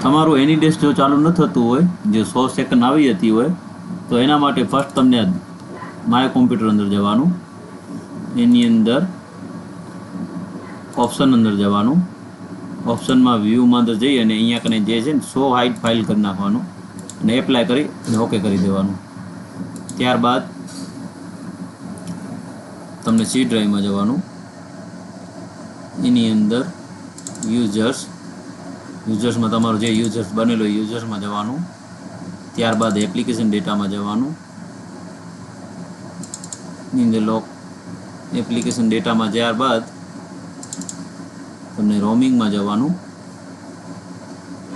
તમારું એની ડેસ્ક જો ચાલુ ન થતું હોય, જે 100 સેકન્ડ આવી જતી હોય, તો એના માટે ફર્સ્ટ તમને માય કોમ્પ્યુટર અંદર જવાનું, એની અંદર ઓપ્શન અંદર જવાનું, ઓપ્શનમાં વ્યૂમાં અંદર જઈ અને અહીંયા કને જે છે ને શો હાઇડ ફાઇલ કરી નાખવાનું અને એપ્લાય કરી અને ઓકે કરી દેવાનું. ત્યારબાદ તમને સી ડ્રાઈવમાં જવાનું, એની અંદર યુઝર્સમાં તમારું જે યુઝર્સ બનેલો યુઝર્સમાં જવાનું. ત્યારબાદ એપ્લિકેશન ડેટામાં જવાનું, એની અંદર એપ્લિકેશન ડેટામાં ત્યારબાદ તમને રોમિંગમાં જવાનું.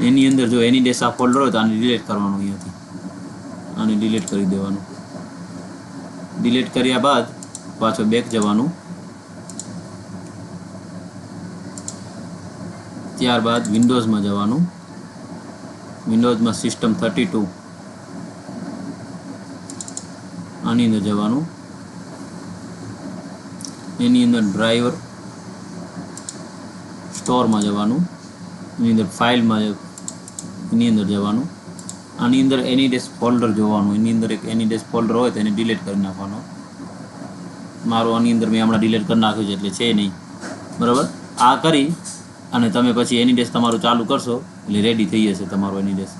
એની અંદર જો એની ડેસ આ ફોલ્ડર હોય તો આને ડિલીટ કરવાનું, અહીંયાથી આને ડિલીટ કરી દેવાનું. ડિલીટ કર્યા બાદ પાછો બેક જવાનું. ત્યારબાદ વિન્ડોઝમાં જવાનું, વિન્ડોઝમાં સિસ્ટમ 32 આની અંદર જવાનું. એની અંદર ડ્રાઈવર સ્ટોરમાં જવાનું, એની અંદર ફાઇલમાં એની અંદર જવાનું. આની અંદર એની ડેસ્ક ફોલ્ડર જોવાનું, એની અંદર એક એની ડેસ્ક ફોલ્ડર હોય તો એને ડિલીટ કરી નાખવાનો. મારું આની અંદર મેં હમણાં ડિલીટ કરી નાખ્યું છે એટલે છે નહીં, બરાબર. આ કરી અને તમે પછી એની ડેસ્ક તમારું ચાલુ કરશો એટલે રેડી થઈ જશે તમારું એની ડેસ્ક.